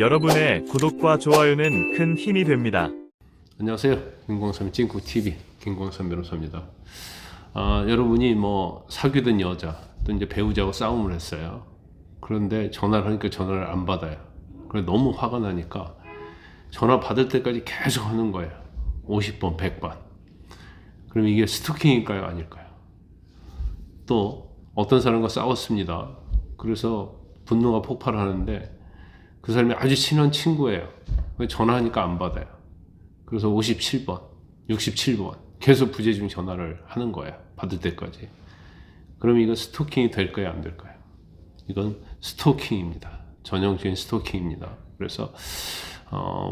여러분의 구독과 좋아요는 큰 힘이 됩니다. 안녕하세요. 김광삼 찐국TV 김광삼 변호사입니다. 여러분이 뭐 사귀던 여자 또 이제 배우자하고 싸움을 했어요. 그런데 전화를 하니까 전화를 안 받아요. 그래서 너무 화가 나니까 전화 받을 때까지 계속 하는 거예요. 50번, 100번. 그럼 이게 스토킹일까요? 아닐까요? 또 어떤 사람과 싸웠습니다. 그래서 분노가 폭발하는데 그 사람이 아주 친한 친구예요. 전화하니까 안 받아요. 그래서 57번, 67번 계속 부재중 전화를 하는 거예요. 받을 때까지. 그럼 이건 스토킹이 될까요? 안 될까요? 이건 스토킹입니다. 전형적인 스토킹입니다. 그래서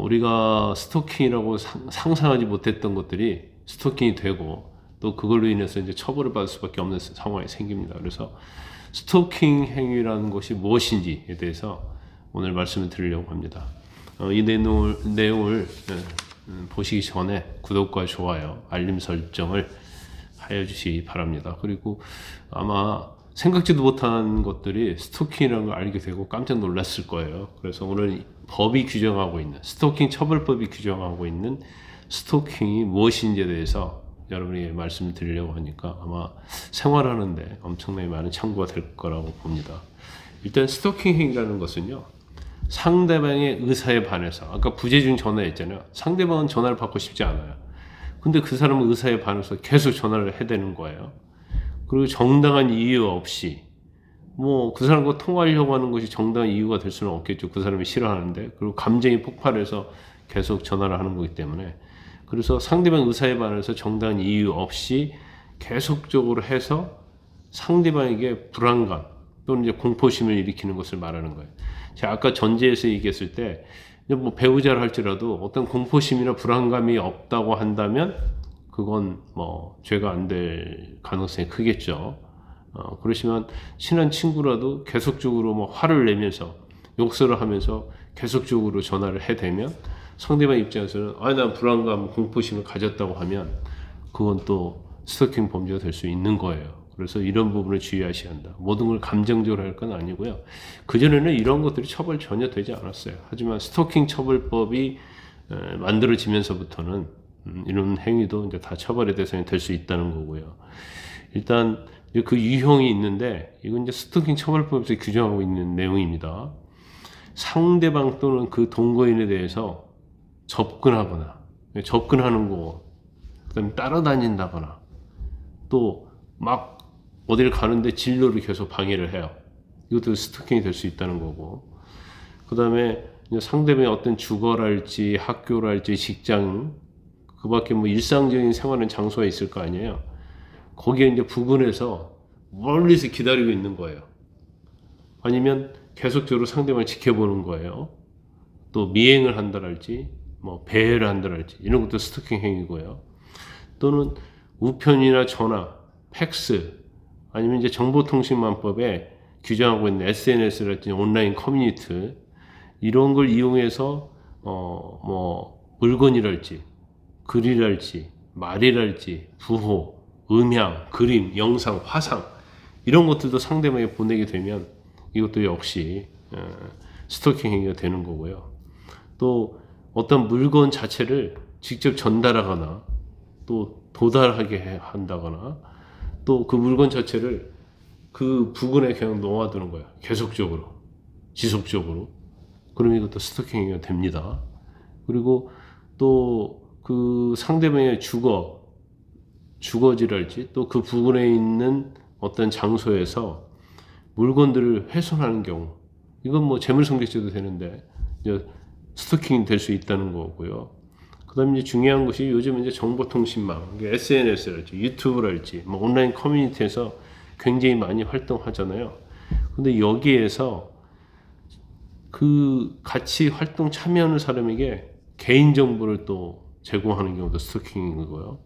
우리가 스토킹이라고 상상하지 못했던 것들이 스토킹이 되고 또 그걸로 인해서 이제 처벌을 받을 수밖에 없는 상황이 생깁니다. 그래서 스토킹 행위라는 것이 무엇인지에 대해서 오늘 말씀을 드리려고 합니다. 이 내용을 보시기 전에 구독과 좋아요, 알림 설정을 하여 주시기 바랍니다. 그리고 아마 생각지도 못한 것들이 스토킹이라는 걸 알게 되고 깜짝 놀랐을 거예요. 그래서 오늘 법이 규정하고 있는 스토킹 처벌법이 규정하고 있는 스토킹이 무엇인지에 대해서 여러분에게 말씀을 드리려고 하니까 아마 생활하는데 엄청나게 많은 참고가 될 거라고 봅니다. 일단 스토킹 행위라는 것은요, 상대방의 의사에 반해서, 아까 부재중 전화했잖아요. 상대방은 전화를 받고 싶지 않아요. 근데 그 사람은 의사에 반해서 계속 전화를 해대는 거예요. 그리고 정당한 이유 없이, 뭐 그 사람과 통화하려고 하는 것이 정당한 이유가 될 수는 없겠죠. 그 사람이 싫어하는데. 그리고 감정이 폭발해서 계속 전화를 하는 거기 때문에. 그래서 상대방 의사에 반해서 정당한 이유 없이 계속적으로 해서 상대방에게 불안감 또는 이제 공포심을 일으키는 것을 말하는 거예요. 제가 아까 전제에서 얘기했을 때, 뭐 배우자를 할지라도 어떤 공포심이나 불안감이 없다고 한다면 그건 뭐 죄가 안 될 가능성이 크겠죠. 그러시면 친한 친구라도 계속적으로 뭐 화를 내면서 욕설을 하면서 계속적으로 전화를 해대면 상대방 입장에서는 난 불안감, 공포심을 가졌다고 하면 그건 또 스토킹 범죄가 될 수 있는 거예요. 그래서 이런 부분을 주의하셔야 한다. 모든 걸 감정적으로 할 건 아니고요. 그전에는 이런 것들이 처벌 전혀 되지 않았어요. 하지만 스토킹 처벌법이 만들어지면서부터는 이런 행위도 이제 다 처벌의 대상이 될 수 있다는 거고요. 일단 그 유형이 있는데 이건 이제 스토킹 처벌법에서 규정하고 있는 내용입니다. 상대방 또는 그 동거인에 대해서 접근하는 거, 그다음에 따라다닌다거나 또 막 어디를 가는데 진로를 계속 방해를 해요. 이것도 스토킹이 될 수 있다는 거고. 그 다음에 상대방의 어떤 주거랄지 학교랄지 직장, 그 밖에 뭐 일상적인 생활하는 장소가 있을 거 아니에요. 거기에 이제 부근에서 멀리서 기다리고 있는 거예요. 아니면 계속적으로 상대방을 지켜보는 거예요. 또 미행을 한다랄지, 뭐 배회를 한다랄지, 이런 것도 스토킹 행위고요. 또는 우편이나 전화, 팩스, 아니면 이제 정보통신망법에 규정하고 있는 SNS랄지 온라인 커뮤니티, 이런 걸 이용해서 뭐 물건이랄지 글이랄지 말이랄지 부호, 음향, 그림, 영상, 화상, 이런 것들도 상대방에 보내게 되면 이것도 역시 스토킹 행위가 되는 거고요. 또 어떤 물건 자체를 직접 전달하거나 또 도달하게 한다거나 또 그 물건 자체를 그 부근에 그냥 놓아두는 거예요. 계속적으로, 지속적으로. 그럼 이것도 스토킹 행위가 됩니다. 그리고 또 그 상대방의 주거지랄지 또 그 부근에 있는 어떤 장소에서 물건들을 훼손하는 경우, 이건 뭐 재물성격죄도 되는데 이제 스토킹이 될 수 있다는 거고요. 그 다음에 이제 중요한 것이 요즘 이제 정보통신망, SNS랄지 유튜브랄지 뭐 온라인 커뮤니티에서 굉장히 많이 활동하잖아요. 근데 여기에서 그 같이 활동 참여하는 사람에게 개인정보를 또 제공하는 경우도 스토킹이고요.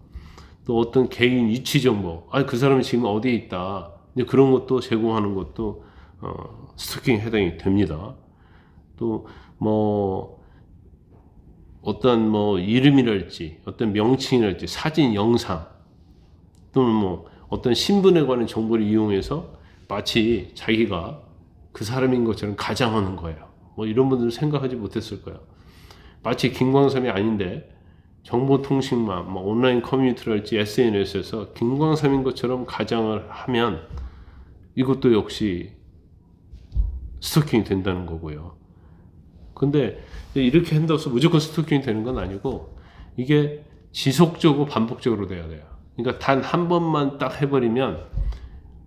또 어떤 개인 위치정보, 그 사람이 지금 어디에 있다, 이제 그런 것도 제공하는 것도 스토킹에 해당이 됩니다. 또 뭐 어떤 뭐 이름이랄지 어떤 명칭이랄지 사진, 영상 또는 뭐 어떤 신분에 관한 정보를 이용해서 마치 자기가 그 사람인 것처럼 가장하는 거예요. 뭐 이런 분들은 생각하지 못했을 거예요. 마치 김광삼이 아닌데 정보통신망, 뭐 온라인 커뮤니티랄지 SNS에서 김광삼인 것처럼 가장을 하면 이것도 역시 스토킹이 된다는 거고요. 근데 이렇게 한다고 해서 무조건 스토킹이 되는 건 아니고 이게 지속적으로 반복적으로 돼야 돼요. 그러니까 단 한 번만 딱 해버리면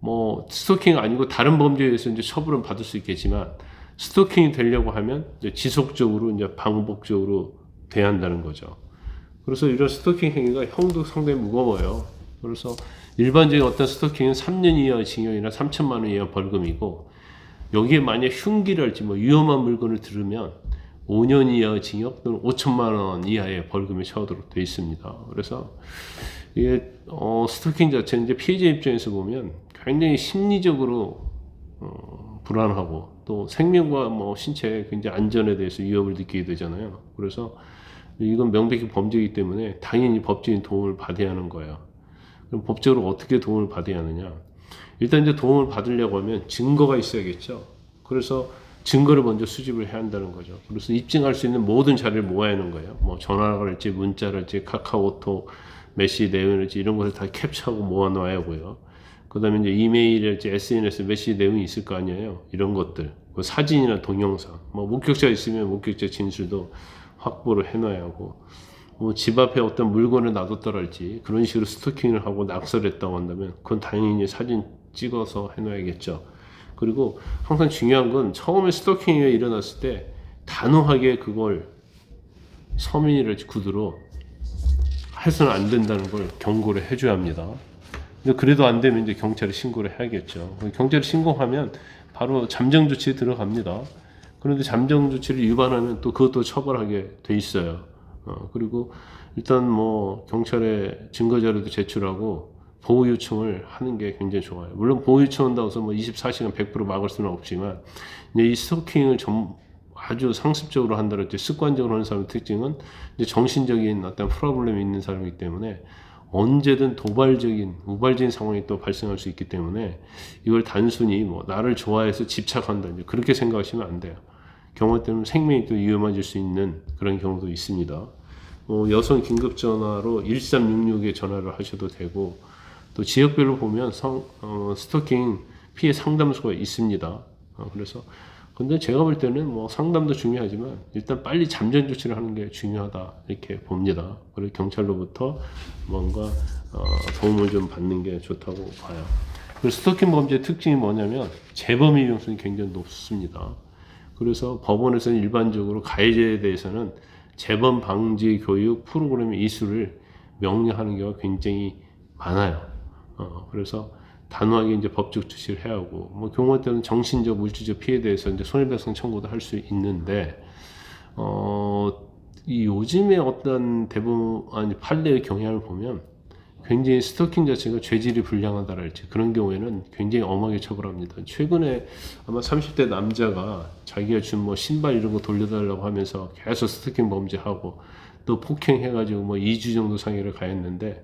뭐 스토킹 아니고 다른 범죄에 의해서 이제 처벌은 받을 수 있겠지만 스토킹이 되려고 하면 이제 지속적으로 이제 반복적으로 돼야 한다는 거죠. 그래서 이런 스토킹 행위가 형도 상당히 무거워요. 그래서 일반적인 어떤 스토킹은 3년 이하 징역이나 3천만 원 이하 벌금이고 여기에 만약 흉기랄지 뭐 위험한 물건을 들으면 5년 이하 징역 또는 5천만 원 이하의 벌금이 처하도록 되어 있습니다. 그래서 이게 스토킹 자체는 이제 피해자 입장에서 보면 굉장히 심리적으로 불안하고 또 생명과 뭐 신체 굉장히 안전에 대해서 위협을 느끼게 되잖아요. 그래서 이건 명백히 범죄이기 때문에 당연히 법적인 도움을 받아야 하는 거예요. 그럼 법적으로 어떻게 도움을 받아야 하느냐? 일단 이제 도움을 받으려고 하면 증거가 있어야겠죠. 그래서 증거를 먼저 수집을 해야 한다는 거죠. 그래서 입증할 수 있는 모든 자료를 모아야 하는 거예요. 뭐 전화랄지 문자랄지 카카오톡, 메시지 내용이랄지 이런 것을 다 캡처하고 모아놔야 하고요. 그 다음에 이제 이메일이랄지 SNS 메시지 내용이 있을 거 아니에요. 이런 것들. 그 사진이나 동영상. 뭐 목격자 있으면 목격자 진술도 확보를 해놔야 하고, 뭐 집 앞에 어떤 물건을 놔뒀더랄지 그런 식으로 스토킹을 하고 낙설했다고 한다면 그건 당연히 사진 찍어서 해놔야겠죠. 그리고 항상 중요한 건 처음에 스토킹이 일어났을 때 단호하게 그걸 서민이랄지 구두로 해서는 안 된다는 걸 경고를 해줘야 합니다. 근데 그래도 안 되면 이제 경찰에 신고를 해야겠죠. 경찰에 신고하면 바로 잠정 조치에 들어갑니다. 그런데 잠정 조치를 위반하면 또 그것도 처벌하게 돼 있어요. 그리고 일단 뭐 경찰에 증거 자료도 제출하고 보호 요청을 하는 게 굉장히 좋아요. 물론 보호 요청한다고 해서 뭐 24시간 100% 막을 수는 없지만 이제 이 스토킹을 아주 상습적으로 한다랄지 습관적으로 하는 사람의 특징은 이제 정신적인 어떤 프로블렘이 있는 사람이기 때문에 언제든 도발적인 우발적인 상황이 또 발생할 수 있기 때문에 이걸 단순히 뭐 나를 좋아해서 집착한다 이제 그렇게 생각하시면 안 돼요. 경우 때문에 생명이 또 위험해질 수 있는 그런 경우도 있습니다. 여성 긴급 전화로 1366에 전화를 하셔도 되고 또 지역별로 보면 스토킹 피해 상담소가 있습니다. 그래서 근데 제가 볼 때는 뭐 상담도 중요하지만 일단 빨리 잠정 조치를 하는 게 중요하다 이렇게 봅니다. 그리고 경찰로부터 뭔가 도움을 좀 받는 게 좋다고 봐요. 그리고 스토킹 범죄의 특징이 뭐냐면 재범 위험성이 굉장히 높습니다. 그래서 법원에서는 일반적으로 가해자에 대해서는 재범 방지 교육 프로그램의 이수를 명령하는 경우가 굉장히 많아요. 그래서 단호하게 이제 법적 조치를 해야 하고, 뭐 경우에 따른 정신적, 물질적 피해에 대해서 이제 손해배상 청구도 할 수 있는데, 이 요즘에 어떤 대부분 판례의 경향을 보면 굉장히 스토킹 자체가 죄질이 불량하다랄지 그런 경우에는 굉장히 엄하게 처벌합니다. 최근에 아마 30대 남자가 자기가 준 뭐 신발 이런 거 돌려달라고 하면서 계속 스토킹 범죄하고 또 폭행해가지고 뭐 2주 정도 상해를 가했는데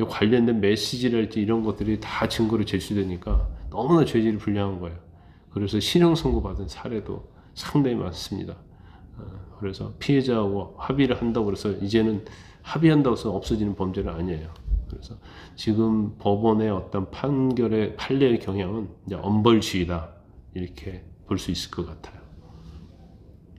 관련된 메시지랄지 이런 것들이 다 증거로 제출되니까 너무나 죄질이 불량한 거예요. 그래서 실형 선고받은 사례도 상당히 많습니다. 그래서 피해자하고 합의를 한다고 해서 이제는 합의한다고 해서 없어지는 범죄는 아니에요. 그래서 지금 법원의 어떤 판례의 경향은 이제 엄벌주의다 이렇게 볼 수 있을 것 같아요.